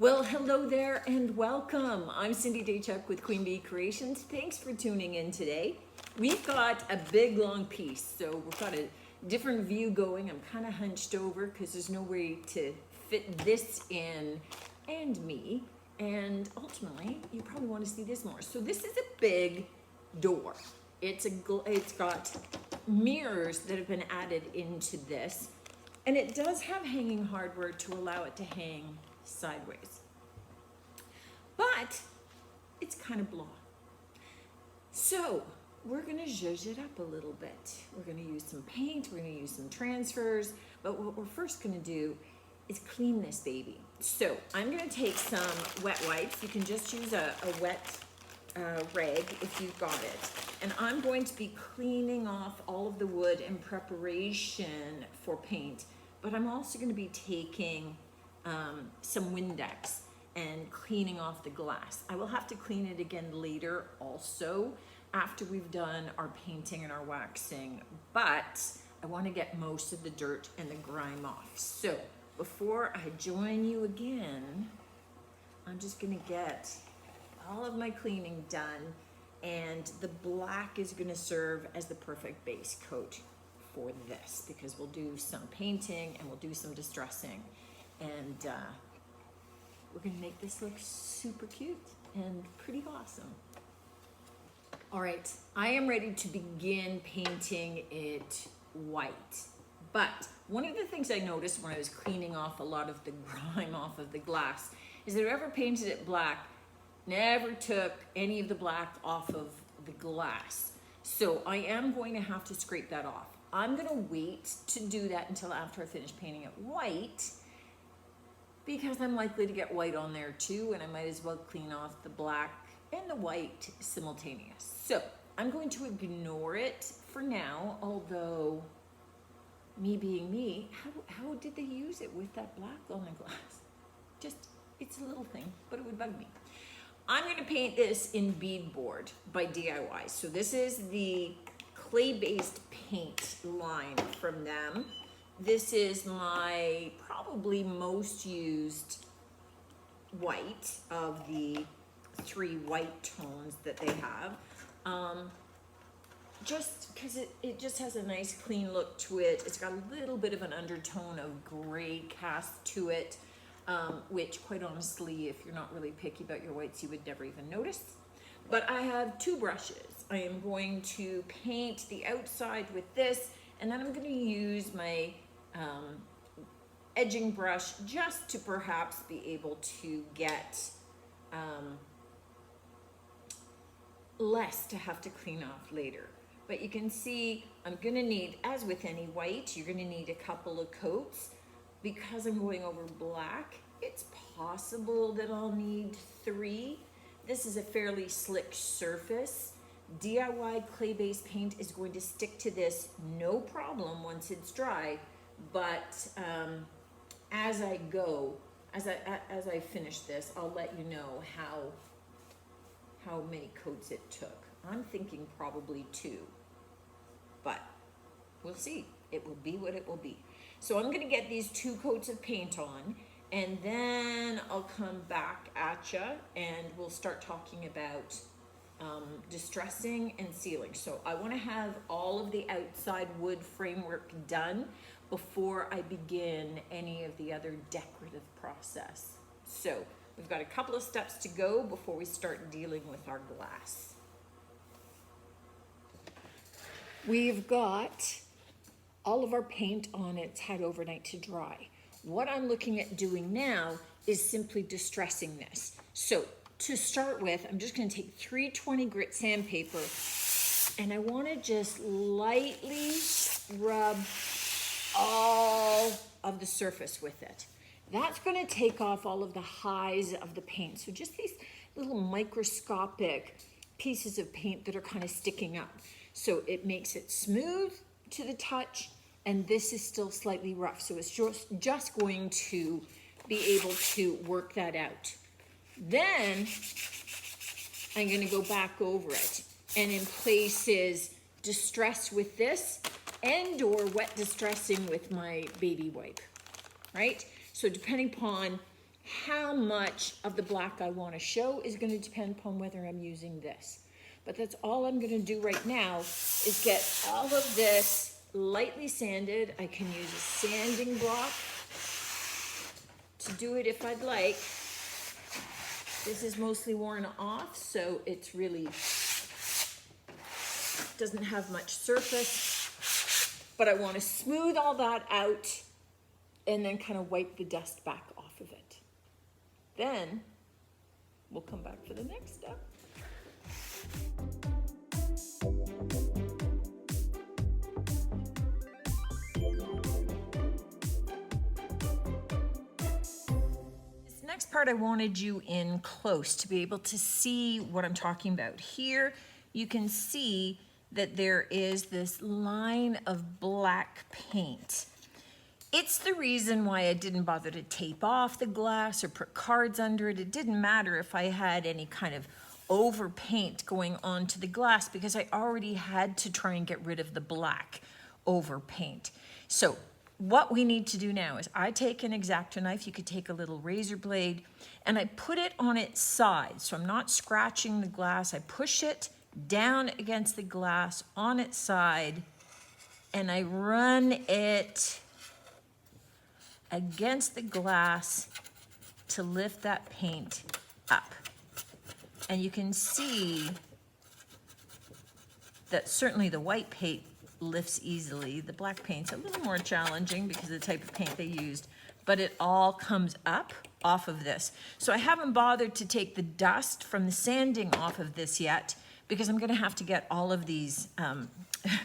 Well, hello there and welcome. I'm Cindy Daychuck with Queen Bee Creations. Thanks for tuning in today. We've got a big long piece, so we've got a different view going. I'm kind of hunched over because there's no way to fit this in and me. And ultimately, you probably want to see this more. So this is a big door. It's got mirrors that have been added into this. And it does have hanging hardware to allow it to hang sideways. But it's kind of blah. So we're gonna zhuzh it up a little bit. We're gonna use some paint, we're gonna use some transfers, but what we're first gonna do is clean this baby. So I'm gonna take some wet wipes. You can just use a wet rag if you've got it. And I'm going to be cleaning off all of the wood in preparation for paint, but I'm also gonna be taking some Windex and cleaning off the glass. I will have to clean it again later also after we've done our painting and our waxing, but I want to get most of the dirt and the grime off. So before I join you again, I'm just gonna get all of my cleaning done, and the black is gonna serve as the perfect base coat for this because we'll do some painting and we'll do some distressing, and we're gonna make this look super cute and pretty awesome. All right, I am ready to begin painting it white. But one of the things I noticed when I was cleaning off a lot of the grime off of the glass is that whoever painted it black never took any of the black off of the glass. So I am going to have to scrape that off. I'm gonna wait to do that until after I finish painting it white, because I'm likely to get white on there too, and I might as well clean off the black and the white simultaneous. So I'm going to ignore it for now, although me being me, how did they use it with that black on the glass? Just, it's a little thing, but it would bug me. I'm gonna paint this in beadboard by DIY. So this is the clay-based paint line from them. This is my probably most used white of the 3 white tones that they have. Just because it just has a nice clean look to it. It's got a little bit of an undertone of gray cast to it, which quite honestly, if you're not really picky about your whites, you would never even notice. But I have 2 brushes. I am going to paint the outside with this, and then I'm going to use my edging brush just to perhaps be able to get less to have to clean off later. But you can see I'm going to need, as with any white, you're going to need a couple of coats. Because I'm going over black, it's possible that I'll need 3. This is a fairly slick surface. DIY clay-based paint is going to stick to this no problem once it's dry, but as I go, as I finish this, I'll let you know how many coats it took. I'm thinking probably 2, but we'll see. It will be what it will be. So I'm gonna get these 2 coats of paint on, and then I'll come back at you and we'll start talking about distressing and sealing. So I wanna have all of the outside wood framework done before I begin any of the other decorative process. So we've got a couple of steps to go before we start dealing with our glass. We've got all of our paint on it's had overnight to dry. What I'm looking at doing now is simply distressing this. So to start with, I'm just gonna take 320 grit sandpaper, and I wanna just lightly rub all of the surface with it. That's gonna take off all of the highs of the paint. So just these little microscopic pieces of paint that are kind of sticking up. So it makes it smooth to the touch, and this is still slightly rough. So it's just going to be able to work that out. Then I'm gonna go back over it, and in places distress with this and or wet distressing with my baby wipe, right? So depending upon how much of the black I want to show is going to depend upon whether I'm using this. But that's all I'm going to do right now is get all of this lightly sanded. I can use a sanding block to do it if I'd like. This is mostly worn off, so it's really doesn't have much surface, but I want to smooth all that out and then kind of wipe the dust back off of it. Then we'll come back for the next step. This next part I wanted you in close to be able to see what I'm talking about. Here you can see that there is this line of black paint. It's the reason why I didn't bother to tape off the glass or put cards under it. It didn't matter if I had any kind of over paint going onto the glass because I already had to try and get rid of the black over paint. So what we need to do now is I take an X-Acto knife, you could take a little razor blade, and I put it on its side. So I'm not scratching the glass. I push it down against the glass on its side, and I run it against the glass to lift that paint up. And you can see that certainly the white paint lifts easily. The black paint's a little more challenging because of the type of paint they used, but it all comes up off of this. So I haven't bothered to take the dust from the sanding off of this yet because I'm gonna have to get all of these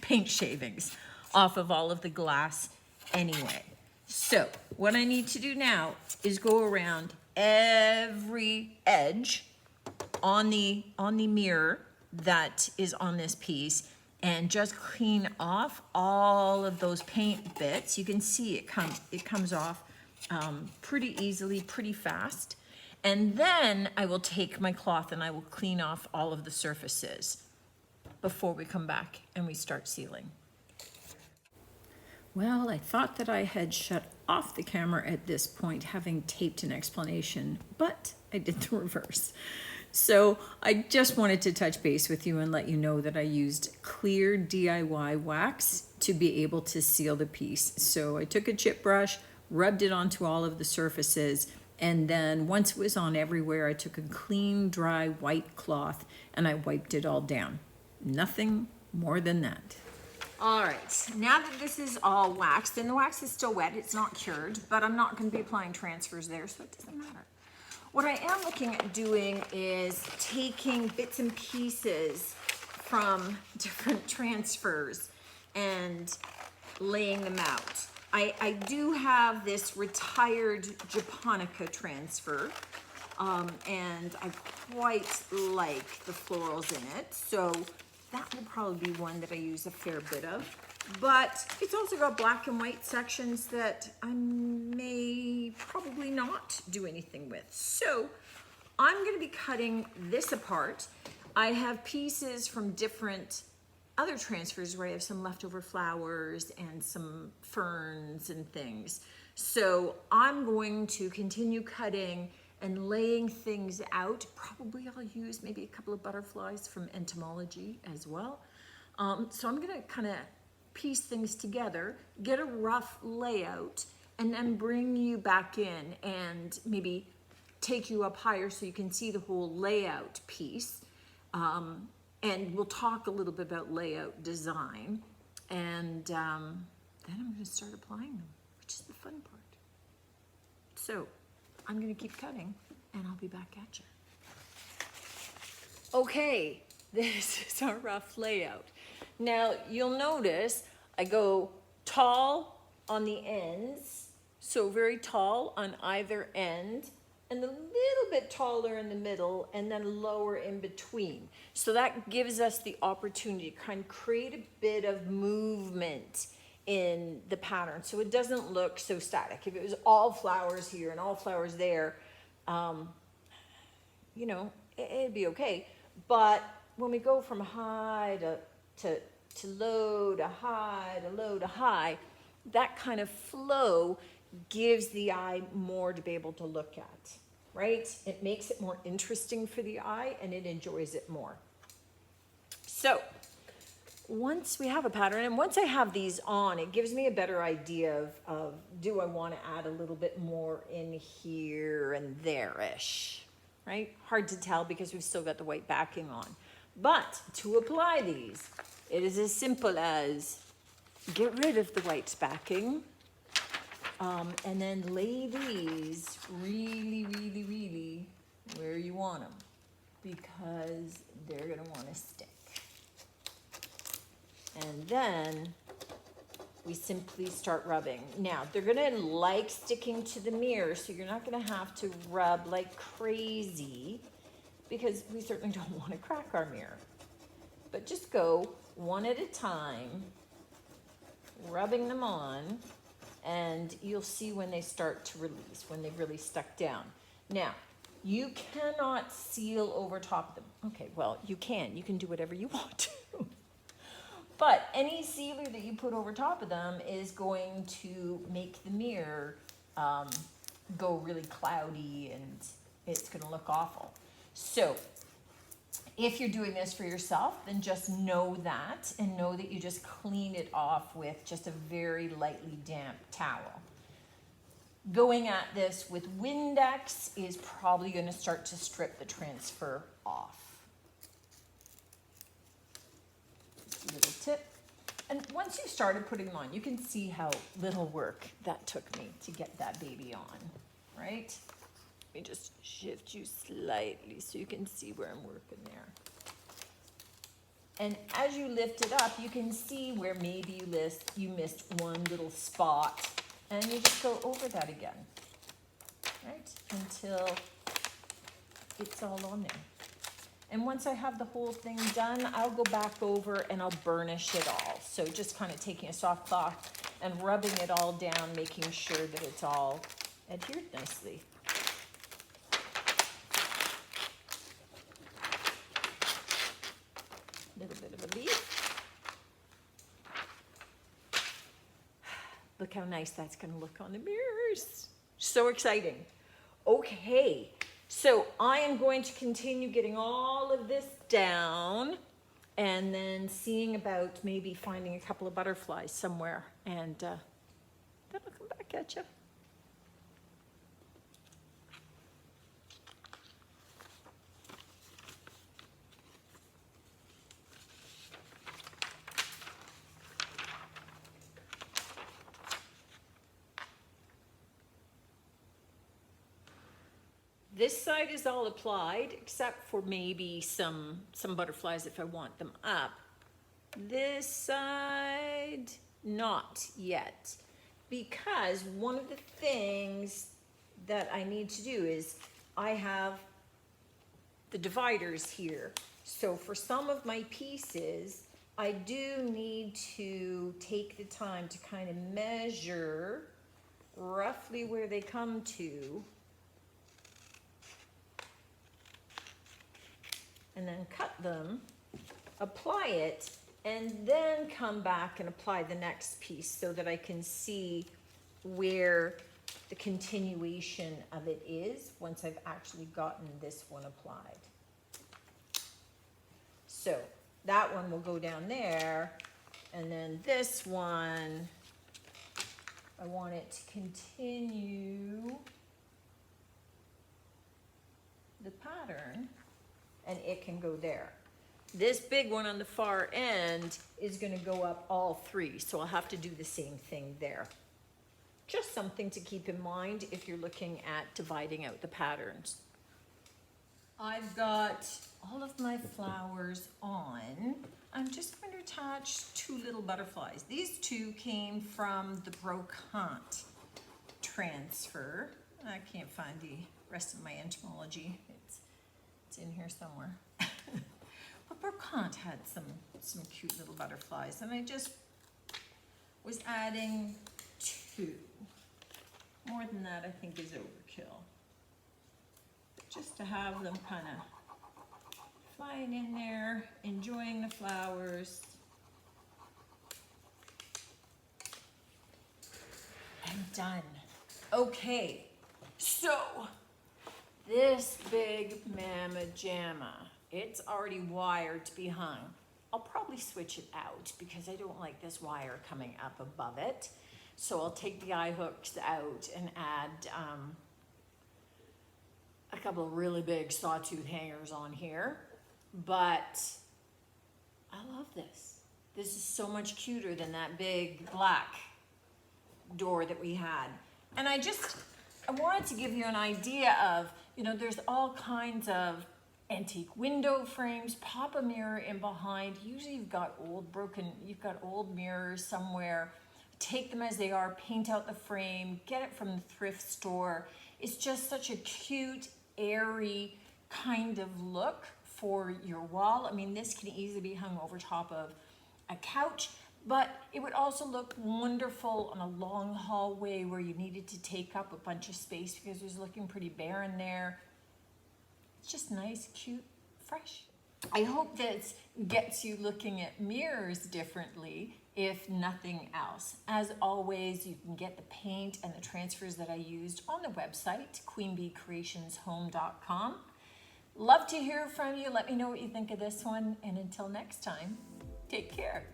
paint shavings off of all of the glass anyway. So what I need to do now is go around every edge on the mirror that is on this piece and just clean off all of those paint bits. You can see it comes off pretty easily, pretty fast. And then I will take my cloth and I will clean off all of the surfaces before we come back and we start sealing. Well, I thought that I had shut off the camera at this point, having taped an explanation, but I did the reverse. So I just wanted to touch base with you and let you know that I used clear DIY wax to be able to seal the piece. So I took a chip brush, rubbed it onto all of the surfaces, and then once it was on everywhere, I took a clean, dry white cloth and I wiped it all down. Nothing more than that. All right, now that this is all waxed, and the wax is still wet, it's not cured, but I'm not going to be applying transfers there, so it doesn't matter. What I am looking at doing is taking bits and pieces from different transfers and laying them out. I do have this retired Japonica transfer, and I quite like the florals in it, so that will probably be one that I use a fair bit of. But it's also got black and white sections that I may probably not do anything with. So I'm going to be cutting this apart. I have pieces from different other transfers where I have some leftover flowers and some ferns and things. So I'm going to continue cutting and laying things out. Probably I'll use maybe a couple of butterflies from entomology as well. So I'm gonna kind of piece things together, get a rough layout, and then bring you back in and maybe take you up higher so you can see the whole layout piece. And we'll talk a little bit about layout design. And then I'm gonna start applying them, which is the fun part. So I'm gonna keep cutting and I'll be back at you. Okay, this is our rough layout. Now you'll notice I go tall on the ends, so very tall on either end, and a little bit taller in the middle, and then lower in between. So that gives us the opportunity to kind of create a bit of movement in the pattern so it doesn't look so static. If it was all flowers here and all flowers there, you know, it'd be okay. But when we go from high to low to high to low to high, that kind of flow gives the eye more to be able to look at, right? It makes it more interesting for the eye and it enjoys it more. So once we have a pattern and once I have these on, it gives me a better idea of do I want to add a little bit more in here and there-ish, right? Hard to tell because we've still got the white backing on. But to apply these, it is as simple as get rid of the white backing and then lay these really, really, really where you want them because they're going to want to stick. And then we simply start rubbing. Now, they're gonna like sticking to the mirror, so you're not gonna have to rub like crazy because we certainly don't wanna crack our mirror. But just go one at a time, rubbing them on, and you'll see when they start to release, when they've really stuck down. Now, you cannot seal over top of them. Okay, well, you can do whatever you want to. But any sealer that you put over top of them is going to make the mirror go really cloudy and it's going to look awful. So if you're doing this for yourself, then just know that and know that you just clean it off with just a very lightly damp towel. Going at this with Windex is probably going to start to strip the transfer off. Little tip. And once you started putting them on, you can see how little work that took me to get that baby on, right? Let me just shift you slightly so you can see where I'm working there. And as you lift it up, you can see where maybe you missed one little spot, and you just go over that again, right? Until it's all on there. And once I have the whole thing done, I'll go back over and I'll burnish it all. So just kind of taking a soft cloth and rubbing it all down, making sure that it's all adhered nicely. Little bit of a leaf. Look how nice that's going to look on the mirrors. So exciting. Okay. So I am going to continue getting all of this down and then seeing about maybe finding a couple of butterflies somewhere and then I'll come back at you. This side is all applied, except for maybe some butterflies if I want them up. This side, not yet. Because one of the things that I need to do is I have the dividers here. So for some of my pieces, I do need to take the time to kind of measure roughly where they come to. And then cut them, apply it, and then come back and apply the next piece so that I can see where the continuation of it is once I've actually gotten this one applied. So that one will go down there, and then this one, I want it to continue the pattern. And it can go there. This big one on the far end is going to go up all three, so I'll have to do the same thing there. Just something to keep in mind if you're looking at dividing out the patterns. I've got all of my flowers on. I'm just going to attach two little butterflies. These two came from the brocante transfer. I can't find the rest of my entomology. It's in here somewhere. But brocante had some cute little butterflies, and I just was adding two. More than that, I think, is overkill. Just to have them kind of flying in there, enjoying the flowers. I'm done. Okay, so this big mamma jamma, it's already wired to be hung. I'll probably switch it out because I don't like this wire coming up above it. So I'll take the eye hooks out and add a couple of really big sawtooth hangers on here. But I love this. This is so much cuter than that big black door that we had. And I wanted to give you an idea of, you know, there's all kinds of antique window frames. Pop a mirror in behind. Usually you've got old mirrors somewhere. Take them as they are, paint out the frame, get it from the thrift store. It's just such a cute, airy kind of look for your wall. I mean, this can easily be hung over top of a couch, but it would also look wonderful on a long hallway where you needed to take up a bunch of space because it was looking pretty barren there. It's just nice, cute, fresh. I hope this gets you looking at mirrors differently, if nothing else. As always, you can get the paint and the transfers that I used on the website, queenbeecreationshome.com. Love to hear from you. Let me know what you think of this one. And until next time, take care.